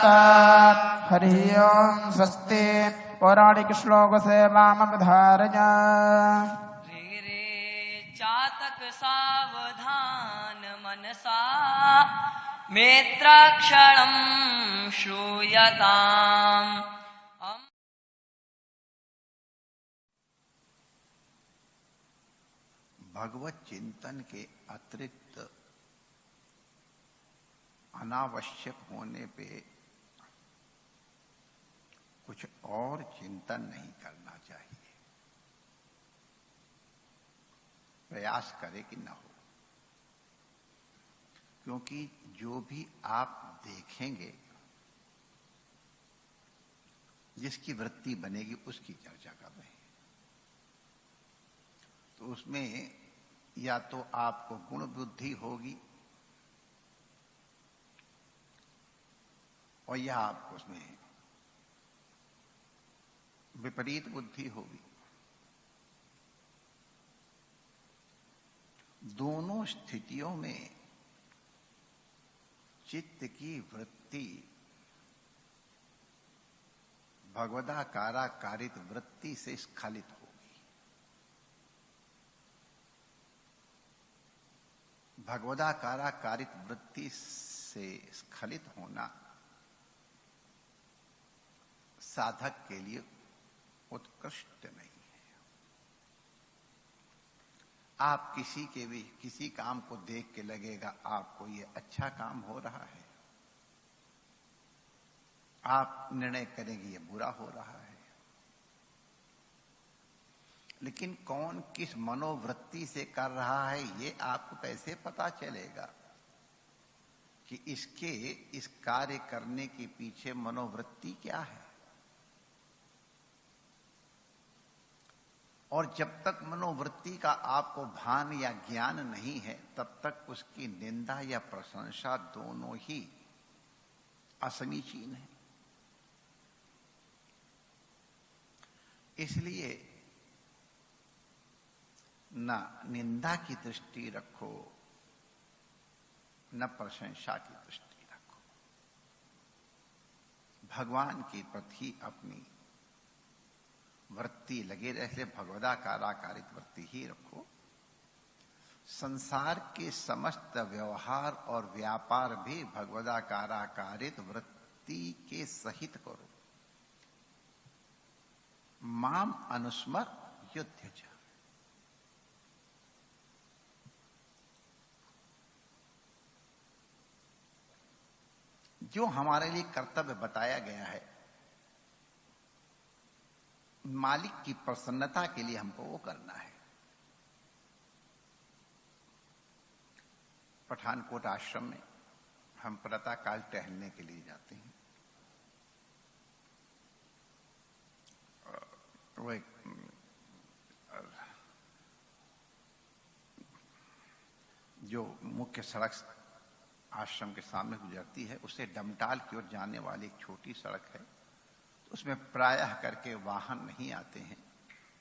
हरि ओम स्वस्ति पौराणिक श्लोक से वामधारय रे रे चातक सावधान मनसा मेत्राक्षरं श्रूयताम्। भगवत चिंतन के अतिरिक्त अनावश्यक होने पे कुछ और चिंतन नहीं करना चाहिए। प्रयास करे कि न हो, क्योंकि जो भी आप देखेंगे, जिसकी वृत्ति बनेगी उसकी चर्चा कर रहे हैं। तो उसमें या तो आपको गुण बुद्धि होगी और या आपको उसमें विपरीत बुद्धि होगी। दोनों स्थितियों में चित्त की वृत्ति भगवदाकाराकारित वृत्ति से स्खलित होगी। भगवदाकाराकारित वृत्ति से स्खलित होना साधक के लिए उत्कृष्ट नहीं है। आप किसी काम को देख के लगेगा आपको ये अच्छा काम हो रहा है, आप निर्णय करेंगे ये बुरा हो रहा है। लेकिन कौन किस मनोवृत्ति से कर रहा है ये आपको कैसे पता चलेगा कि इसके इस कार्य करने के पीछे मनोवृत्ति क्या है? और जब तक मनोवृत्ति का आपको भान या ज्ञान नहीं है तब तक उसकी निंदा या प्रशंसा दोनों ही असमीचीन है। इसलिए न निंदा की दृष्टि रखो, न प्रशंसा की दृष्टि रखो। भगवान के प्रति अपनी वृत्ति लगे रहे, भगवदाकाराकारित वृत्ति ही रखो। संसार के समस्त व्यवहार और व्यापार भी भगवदाकाराकारित वृत्ति के सहित करो। माम अनुस्मर युध्यच। जो हमारे लिए कर्तव्य बताया गया है, मालिक की प्रसन्नता के लिए हमको वो करना है। पठानकोट आश्रम में हम प्रातःकाल टहलने के लिए जाते हैं। वो एक जो मुख्य सड़क आश्रम के सामने गुजरती है, उससे डमटाल की ओर जाने वाली एक छोटी सड़क है। उसमें प्रायः करके वाहन नहीं आते हैं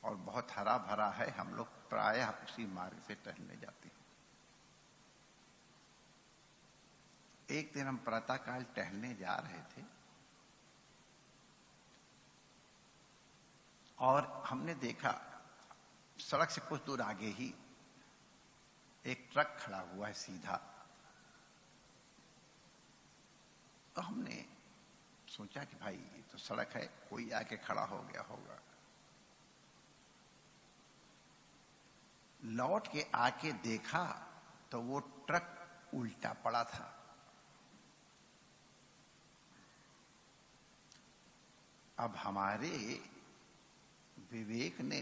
और बहुत हरा भरा है। हम लोग प्रायः उसी मार्ग से टहलने जाते हैं। एक दिन हम प्रातःकाल टहलने जा रहे थे और हमने देखा सड़क से कुछ दूर आगे ही एक ट्रक खड़ा हुआ है सीधा। तो हमने सोचा कि भाई ये तो सड़क है, कोई आके खड़ा हो गया होगा। लौट के आके देखा तो वो ट्रक उल्टा पड़ा था। अब हमारे विवेक ने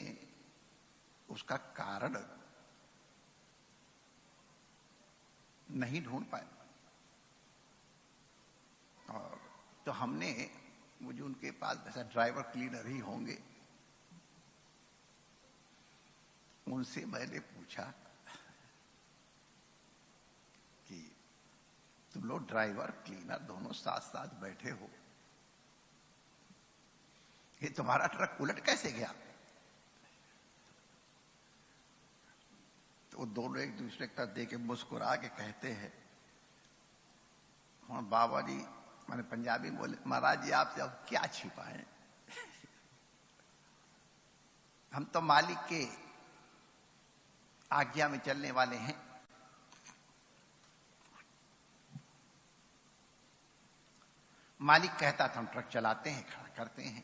उसका कारण नहीं ढूंढ पाया। और तो हमने, मुझे उनके पास वैसा ड्राइवर क्लीनर ही होंगे, उनसे मैंने पूछा कि तुम लोग ड्राइवर क्लीनर दोनों साथ साथ बैठे हो, ये तुम्हारा ट्रक उलट कैसे गया? तो दोनों एक दूसरे की तरफ देख के मुस्कुरा के कहते हैं, हाँ बाबा जी, मैंने पंजाबी बोले, महाराज जी आपसे अब क्या छिपाएं, हम तो मालिक के आज्ञा में चलने वाले हैं। मालिक कहता था हम ट्रक चलाते हैं, खड़ा करते हैं,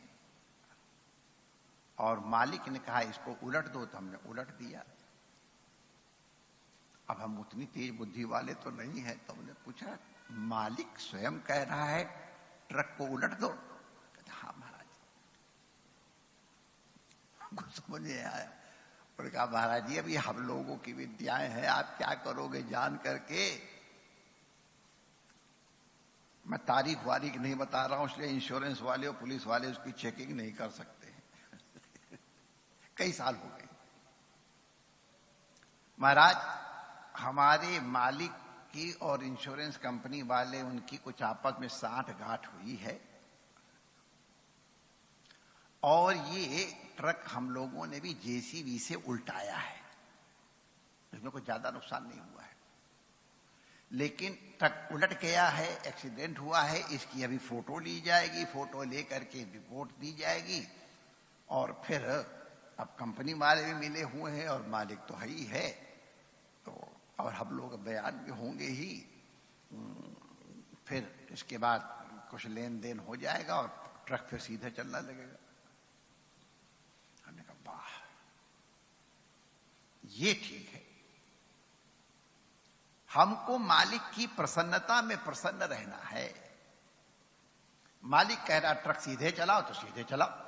और मालिक ने कहा इसको उलट दो तो हमने उलट दिया। अब हम उतनी तेज बुद्धि वाले तो नहीं है, तो हमने पूछा मालिक स्वयं कह रहा है ट्रक को उलट दो? हाँ महाराज। कुछ समझ नहीं आया। और कहा महाराज जी अभी हम लोगों की विद्याएं हैं, आप क्या करोगे जान करके। मैं तारीख वारीख नहीं बता रहा हूं, इसलिए इंश्योरेंस वाले और पुलिस वाले उसकी चेकिंग नहीं कर सकते। कई साल हो गए। महाराज हमारे मालिक की और इंश्योरेंस कंपनी वाले उनकी कुछ आपस में साठ गांठ हुई है, और ये ट्रक हम लोगों ने भी जेसीबी से उल्टाया है। इसमें कोई ज्यादा नुकसान नहीं हुआ है, लेकिन ट्रक उलट गया है, एक्सीडेंट हुआ है। इसकी अभी फोटो ली जाएगी, फोटो लेकर के रिपोर्ट दी जाएगी, और फिर अब कंपनी वाले भी मिले हुए हैं और मालिक तो है ही है, तो और हम लोग बयान भी होंगे ही। फिर इसके बाद कुछ लेन देन हो जाएगा और ट्रक फिर सीधे चलना लगेगा। हमने कहा वाह ये ठीक है। हमको मालिक की प्रसन्नता में प्रसन्न रहना है। मालिक कह रहा ट्रक सीधे चलाओ तो सीधे चलाओ,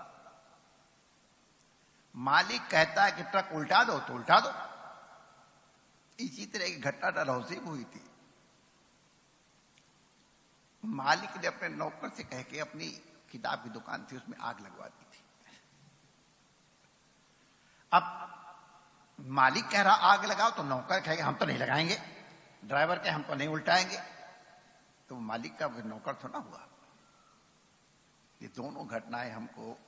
मालिक कहता है कि ट्रक उल्टा दो तो उल्टा दो। इसी तरह की घटना डलहौसी में हुई थी। मालिक ने अपने नौकर से कह के अपनी किताब की दुकान थी उसमें आग लगवा दी थी। अब मालिक कह रहा आग लगाओ, तो नौकर कहेगा हम तो नहीं लगाएंगे, ड्राइवर कहे हम तो नहीं उल्टाएंगे, तो मालिक का नौकर थोड़ा हुआ। ये दोनों घटनाएं हमको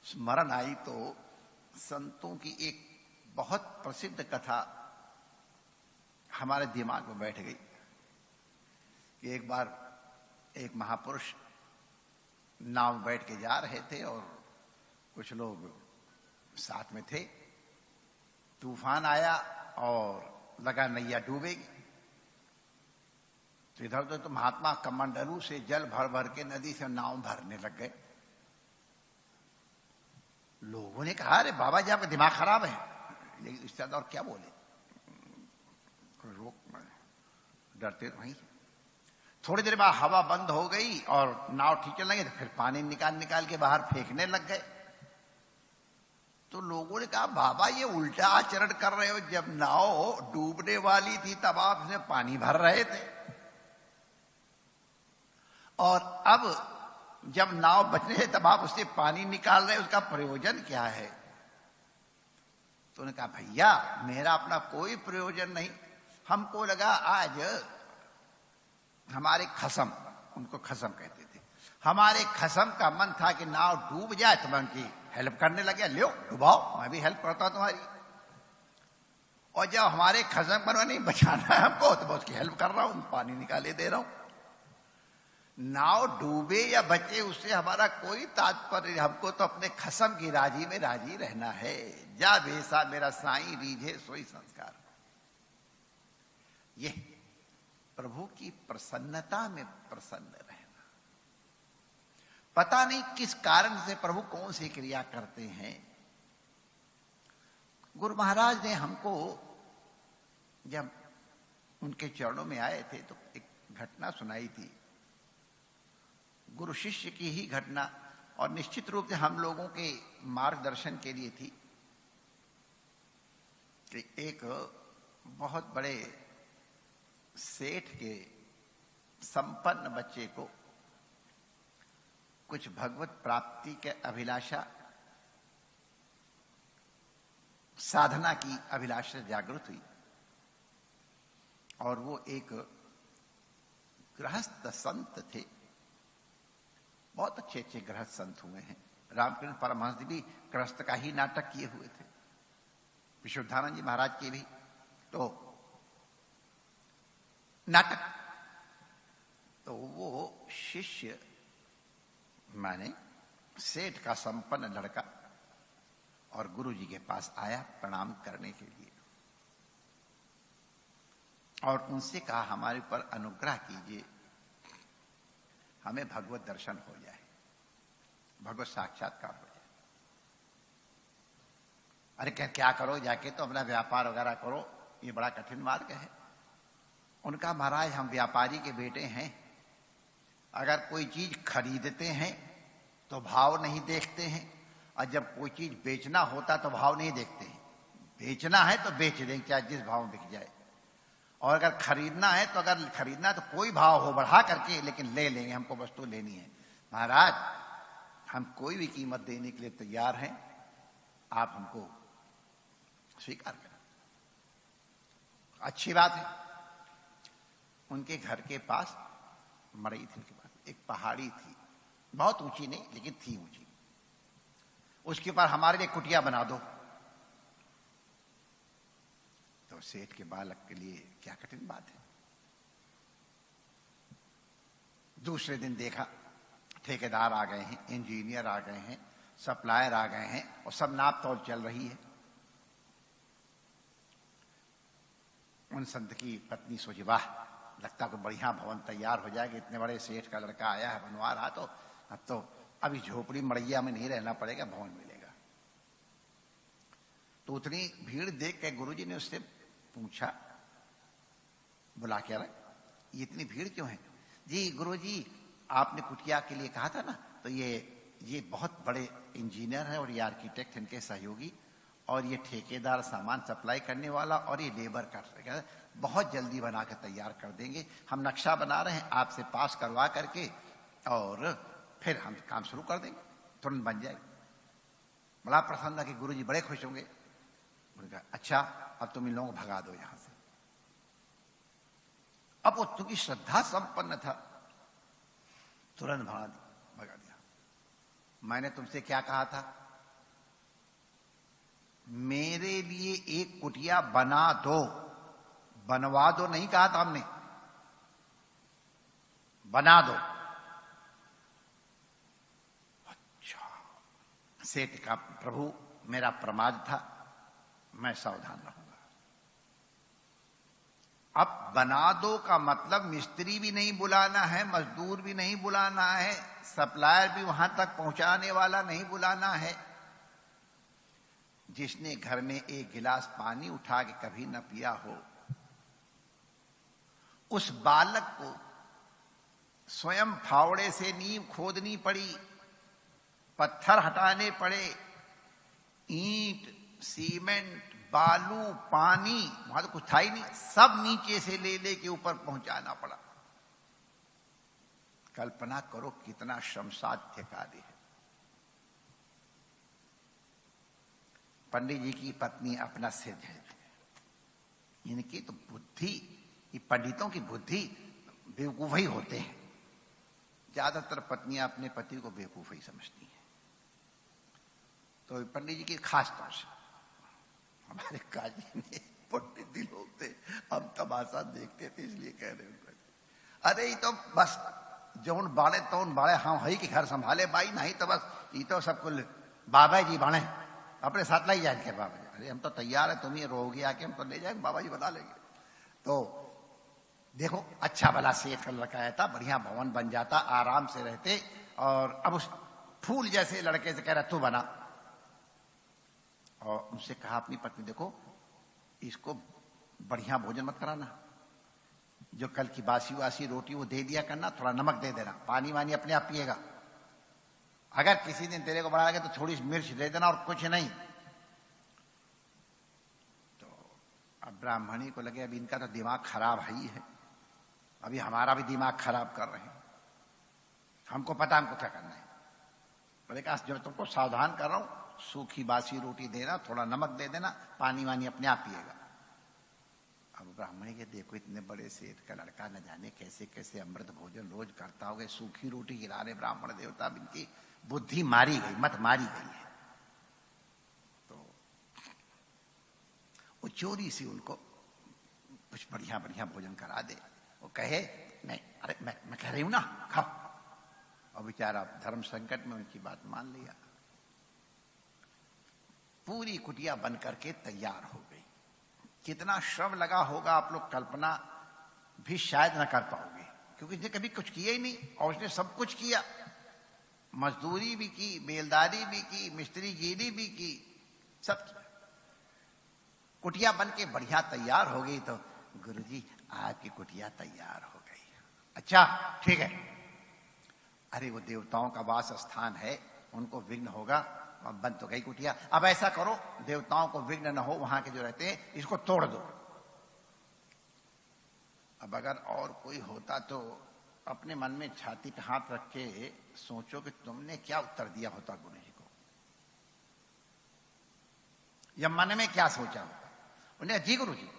स्मरण आई तो संतों की एक बहुत प्रसिद्ध कथा हमारे दिमाग में बैठ गई कि एक बार एक महापुरुष नाव बैठ के जा रहे थे और कुछ लोग साथ में थे। तूफान आया और लगा नैया डूबेगी, तो इधर उधर तो महात्मा कमंडलू से जल भर भर के नदी से नाव भरने लग गए। लोगों ने कहा अरे बाबा जी आपका दिमाग खराब है, लेकिन इससे ज्यादा और क्या बोले, रोक डरते तो वहीं। थोड़ी देर बाद हवा बंद हो गई और नाव ठीक चलने लगी, तो फिर पानी निकाल निकाल के बाहर फेंकने लग गए। तो लोगों ने कहा बाबा ये उल्टा आचरण कर रहे हो, जब नाव डूबने वाली थी तब आप इसमें पानी भर रहे थे, और अब जब नाव बचने है तब आप उससे पानी निकाल रहे, उसका प्रयोजन क्या है? तो उन्होंने कहा भैया मेरा अपना कोई प्रयोजन नहीं, हमको लगा आज हमारे खसम, उनको खसम कहते थे, हमारे खसम का मन था कि नाव डूब जाए तो मैं उनकी हेल्प करने लगे, लो डुबाओ मैं भी हेल्प करता हूं तुम्हारी। और जब हमारे खसम पर नहीं बचाना है हमको तो मैं उसकी हेल्प कर रहा हूं, पानी निकाले दे रहा हूं। नाव डूबे या बचे उससे हमारा कोई तात्पर्य, हमको तो अपने खसम की राजी में राजी रहना है। जा बेसा मेरा साईं रीझे सोई संस्कार। ये प्रभु की प्रसन्नता में प्रसन्न रहना। पता नहीं किस कारण से प्रभु कौन सी क्रिया करते हैं। गुरु महाराज ने हमको जब उनके चरणों में आए थे तो एक घटना सुनाई थी, गुरु शिष्य की ही घटना, और निश्चित रूप से हम लोगों के मार्गदर्शन के लिए थी कि एक बहुत बड़े सेठ के संपन्न बच्चे को कुछ भगवत प्राप्ति के अभिलाषा, साधना की अभिलाषा जागृत हुई, और वो एक गृहस्थ संत थे। बहुत अच्छे अच्छे गृहस्थ संत हुए हैं। रामकृष्ण परमहंस भी गृहस्थ का ही नाटक किए हुए थे, विशुद्धानंद जी महाराज के भी तो नाटक। तो वो शिष्य माने सेठ का संपन्न लड़का और गुरु जी के पास आया प्रणाम करने के लिए और उनसे कहा हमारे ऊपर अनुग्रह कीजिए, हमें भगवत दर्शन हो जाए, भगवत साक्षात्कार हो जाए। अरे क्या करो, जाके तो अपना व्यापार वगैरह करो, ये बड़ा कठिन मार्ग है। उनका महाराज हम व्यापारी के बेटे हैं, अगर कोई चीज खरीदते हैं तो भाव नहीं देखते हैं, और जब कोई चीज बेचना होता तो भाव नहीं देखते हैं। बेचना है तो बेच देंगे चाहे जिस भाव में बिक जाए, और अगर खरीदना है तो कोई भाव हो बढ़ा करके लेकिन ले लेंगे, हमको वस्तु लेनी है। महाराज हम कोई भी कीमत देने के लिए तैयार हैं, आप हमको स्वीकार करें। अच्छी बात है। उनके घर के पास मड़ई थी, उनके पास एक पहाड़ी थी, बहुत ऊंची नहीं लेकिन थी ऊंची, उसके ऊपर हमारे लिए कुटिया बना दो। तो सेठ के बालक के लिए क्या कठिन बात है। दूसरे दिन देखा ठेकेदार आ गए हैं, इंजीनियर आ गए हैं, सप्लायर आ गए हैं और सब नाप तोल चल रही है। उन संत की पत्नी सोची वाह, लगता को बढ़िया भवन तैयार हो जाएगा, इतने बड़े सेठ का लड़का आया है बनवा रहा, तो अब तो अभी झोपड़ी मड़ैया में नहीं रहना पड़ेगा, भवन मिलेगा। तो उतनी भीड़ देख के गुरुजी ने उससे पूछा, बुला के रहा, ये इतनी भीड़ क्यों है? जी गुरुजी आपने कुटिया के लिए कहा था ना, तो ये बहुत बड़े इंजीनियर है और ये आर्किटेक्ट इनके सहयोगी, और ये ठेकेदार सामान सप्लाई करने वाला, और ये लेबर का बहुत जल्दी बना के तैयार कर देंगे। हम नक्शा बना रहे हैं, आपसे पास करवा करके और फिर हम काम शुरू कर देंगे, तुरंत बन जाएगा। बड़ा प्रसन्न था कि गुरुजी बड़े खुश होंगे। उन्होंने कहा अच्छा अब तुम इन लोगों को भगा दो यहां से। अब वो चूंकि श्रद्धा संपन्न था, तुरंत भगा दिया। मैंने तुमसे क्या कहा था? मेरे लिए एक कुटिया बना दो, बनवा दो नहीं कहा था हमने, बना दो। अच्छा, सेठ का प्रभु मेरा प्रमाद था, मैं सावधान रहूंगा। अब बना दो का मतलब मिस्त्री भी नहीं बुलाना है, मजदूर भी नहीं बुलाना है, सप्लायर भी वहां तक पहुंचाने वाला नहीं बुलाना है। जिसने घर में एक गिलास पानी उठा के कभी न पिया हो, उस बालक को स्वयं फावड़े से नींव खोदनी पड़ी, पत्थर हटाने पड़े, ईंट, सीमेंट, बालू, पानी, वहां तो कुछ था ही नहीं, सब नीचे से ले के ऊपर पहुंचाना पड़ा। कल्पना करो कितना श्रमसाध्य कार्य है। पंडित जी की पत्नी अपना सिर झेलती, इनकी तो बुद्धि, ये पंडितों की बुद्धि बेवकूफ ही होते हैं। ज्यादातर पत्नियां अपने पति को बेवकूफ ही समझती हैं। तो पंडित जी की खास तौर से, हमारे काजी ने पंडित जी लोग थे, हम तमाशा देखते थे इसलिए कह रहे हैं। अरे ये तो बस जौन बाड़े तौन बाड़े, हाँ हई के घर संभाले बाई, नहीं तो बस ये तो सब कुल बाबा जी बाणे, अपने साथ लाई जाएंगे बाबा जी। अरे हम तो तैयार है, तुम ही रहोगे आके, हम तो ले जाएंगे, बाबा जी बता लेंगे। तो देखो अच्छा भला सेठ का लड़का आया था, बढ़िया भवन बन जाता, आराम से रहते, और अब उस फूल जैसे लड़के से कह रहा तू बना। और उनसे कहा अपनी पत्नी देखो इसको बढ़िया भोजन मत कराना, जो कल की बासी वासी रोटी वो दे दिया करना, थोड़ा नमक दे देना, पानी वानी अपने आप पिएगा, अगर किसी दिन तेरे को बड़ा लगे तो थोड़ी मिर्च दे देना और कुछ नहीं। तो अब ब्राह्मणी को लगे अब इनका तो दिमाग खराब ही है, अभी हमारा भी दिमाग खराब कर रहे हैं, हमको पता हमको क्या करना है। बोले कहा जब तुमको सावधान कर रहा हूं, सूखी बासी रोटी देना, थोड़ा नमक दे देना, पानी वानी अपने आप पिएगा। अब ब्राह्मणी के देखो इतने बड़े सेठ का लड़का, न जाने कैसे कैसे अमृत भोजन रोज करता होगा, सूखी रोटी खिला रहे ब्राह्मण देवता, इनकी बुद्धि मारी गई, मत मारी गई है। तो वो चोरी से उनको कुछ बढ़िया बढ़िया भोजन करा दे, वो कहे नहीं, अरे मैं कह रही हूं ना, खाओ। और बेचारा धर्म संकट में उनकी बात मान लिया। पूरी कुटिया बन करके तैयार हो गई। कितना श्रम लगा होगा आप लोग कल्पना भी शायद न कर पाओगे, क्योंकि इसने कभी कुछ किया ही नहीं और उसने सब कुछ किया। मजदूरी भी की, बेलदारी भी की, मिस्त्रीगिरी भी की, सब किया। कुटिया बन के बढ़िया तैयार हो गई तो गुरुजी आपकी कुटिया तैयार हो गई। अच्छा ठीक है। अरे वो देवताओं का वास स्थान है, उनको विघ्न होगा, बन तो गई कुटिया। अब ऐसा करो देवताओं को विघ्न न हो, वहां के जो रहते हैं इसको तोड़ दो। अब अगर और कोई होता तो अपने मन में छाती पे हाथ रख के सोचो कि तुमने क्या उत्तर दिया होता गुरु जी को, या मन में क्या सोचा होता। उन्हें जी गुरु जी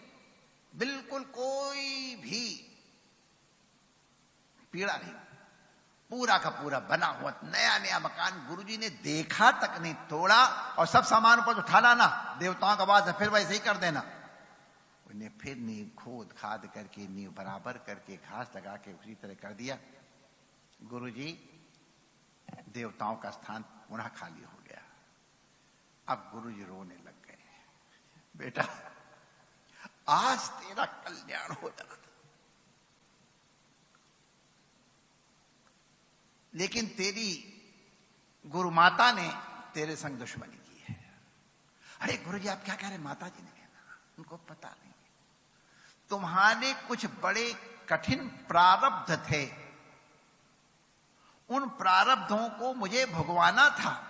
बिल्कुल कोई भी पीड़ा नहीं, पूरा का पूरा बना हुआ नया नया मकान गुरुजी ने देखा तक नहीं, तोड़ा और सब सामान पर उठा लाना, देवताओं का वास फिर वैसे ही कर देना। उन्हें फिर नींव खोद खाद करके, नींव बराबर करके, घास लगा के उसी तरह कर दिया। गुरुजी देवताओं का स्थान पुनः खाली हो गया। अब गुरुजी रोने लग गए, बेटा आज तेरा कल्याण हो जाना था, लेकिन तेरी गुरु माता ने तेरे संग दुश्मनी की है। अरे गुरुजी आप क्या कह रहे, माता जी ने कहना, उनको पता नहीं। तुम्हारे कुछ बड़े कठिन प्रारब्ध थे, उन प्रारब्धों को मुझे भुगवाना था।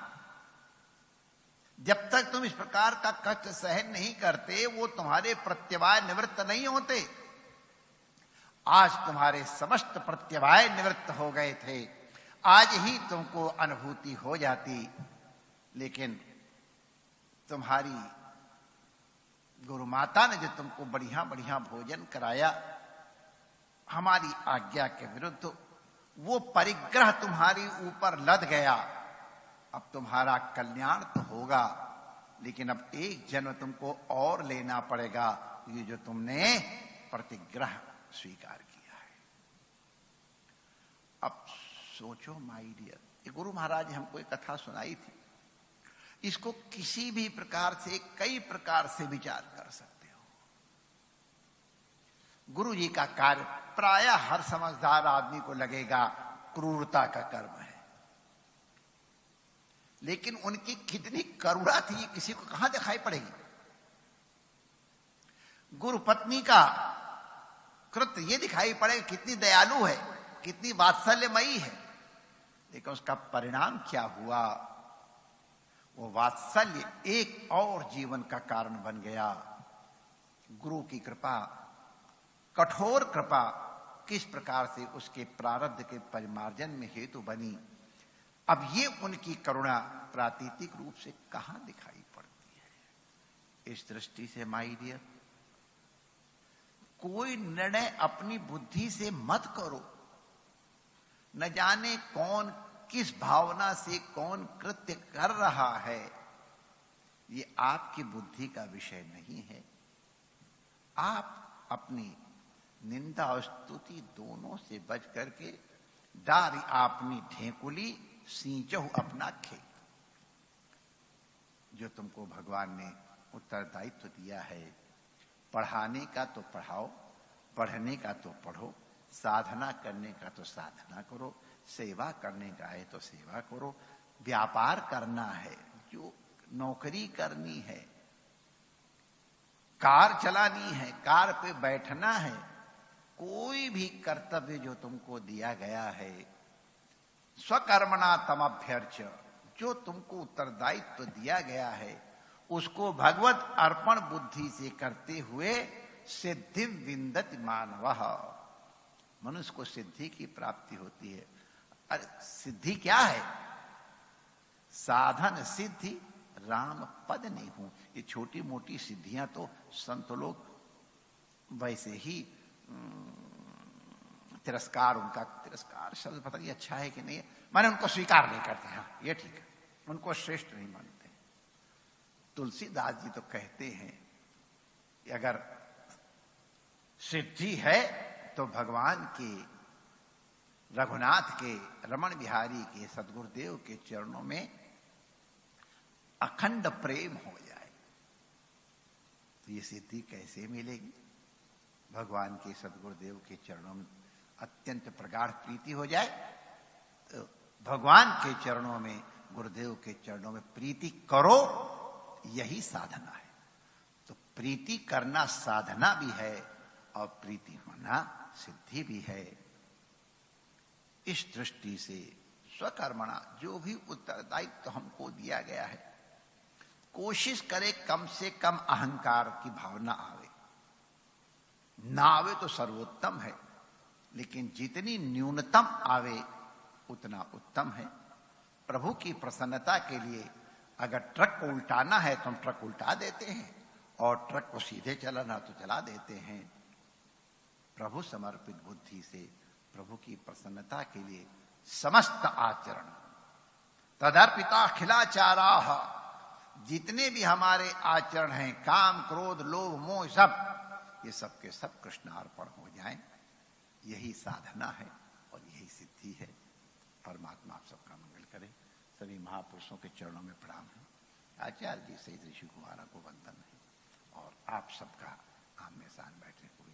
जब तक तुम इस प्रकार का कष्ट सहन नहीं करते वो तुम्हारे प्रत्यवाय निवृत्त नहीं होते। आज तुम्हारे समस्त प्रत्यवाय निवृत्त हो गए थे, आज ही तुमको अनुभूति हो जाती, लेकिन तुम्हारी गुरु माता ने जो तुमको बढ़िया बढ़िया भोजन कराया हमारी आज्ञा के विरुद्ध, वो परिग्रह तुम्हारी ऊपर लद गया। अब तुम्हारा कल्याण तो होगा, लेकिन अब एक जन्म तुमको और लेना पड़ेगा, ये जो तुमने प्रतिग्रह स्वीकार किया है। अब सोचो माय डियर, ये गुरु महाराज ने हमको एक कथा सुनाई थी, इसको किसी भी प्रकार से कई प्रकार से विचार कर सकते हो। गुरु जी का कार्य प्रायः हर समझदार आदमी को लगेगा क्रूरता का कर्म है, लेकिन उनकी कितनी करुणा थी ये किसी को कहां दिखाई पड़ेगी। गुरु पत्नी का कृत्य ये दिखाई पड़ेगा कितनी दयालु है, कितनी वात्सल्यमयी है, लेकिन उसका परिणाम क्या हुआ, वो वात्सल्य एक और जीवन का कारण बन गया। गुरु की कृपा, कठोर कृपा किस प्रकार से उसके प्रारब्ध के परिमार्जन में हेतु बनी, अब ये उनकी करुणा प्रातीतिक रूप से कहां दिखाई पड़ती है। इस दृष्टि से माय डियर, कोई निर्णय अपनी बुद्धि से मत करो। न जाने कौन किस भावना से कौन कृत्य कर रहा है, ये आपकी बुद्धि का विषय नहीं है। आप अपनी निंदा और स्तुति दोनों से बच करके डारी आपनी ढेकुली, सींचो अपना खेत। जो तुमको भगवान ने उत्तरदायित्व दिया है, पढ़ाने का तो पढ़ाओ, पढ़ने का तो पढ़ो, साधना करने का तो साधना करो, सेवा करने का है तो सेवा करो, व्यापार करना है, जो नौकरी करनी है, कार चलानी है, कार पे बैठना है, कोई भी कर्तव्य जो तुमको दिया गया है, स्वकर्मणा तमभ्यर्च, जो तुमको उत्तरदायित्व दिया गया है उसको भगवत अर्पण बुद्धि से करते हुए सिद्धि विंदति मानवः, मनुष्य को सिद्धि की प्राप्ति होती है। अरे सिद्धि क्या है? साधन सिद्धि राम पद नहीं हूं। ये छोटी मोटी सिद्धियां तो संत लोग वैसे ही तिरस्कार, उनका तिरस्कार शब्द पता नहीं अच्छा है कि नहीं, माने उनको स्वीकार नहीं करते। हाँ ये ठीक है, उनको श्रेष्ठ नहीं मानते। तुलसीदास जी तो कहते हैं कि अगर सिद्धि है तो भगवान के रघुनाथ के, रमण बिहारी के, सदगुरुदेव के चरणों में अखंड प्रेम हो जाए तो ये सिद्धि कैसे मिलेगी? भगवान के, सदगुरुदेव के चरणों में अत्यंत प्रगाढ़ प्रीति हो जाए तो भगवान के चरणों में, गुरुदेव के चरणों में प्रीति करो, यही साधना है। तो प्रीति करना साधना भी है और प्रीति होना सिद्धि भी है। इस दृष्टि से स्वकर्मणा जो भी उत्तरदायित्व तो हमको दिया गया है, कोशिश करे कम से कम अहंकार की भावना आवे। ना आवे तो सर्वोत्तम है, लेकिन जितनी न्यूनतम आवे उतना उत्तम है। प्रभु की प्रसन्नता के लिए अगर ट्रक को उल्टाना है तो हम ट्रक उल्टा देते हैं, और ट्रक को सीधे चलाना तो चला देते हैं। प्रभु समर्पित बुद्धि से प्रभु की प्रसन्नता के लिए समस्त आचरण, तदर्पिता अखिलाचारा, जितने भी हमारे आचरण हैं, काम, क्रोध, लोभ, मोह, सब, ये सब के सब कृष्णार्पण हो जाएं, यही साधना है और यही सिद्धि है। परमात्मा आप सबका मंगल करे। सभी महापुरुषों के चरणों में प्रणाम है। आचार्य जी सहित ऋषि कुमारा को वंदन है, और आप सबका आमने सामने बैठे हुए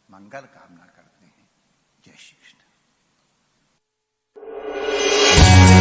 मंगल कामना करते हैं। जय श्री कृष्ण।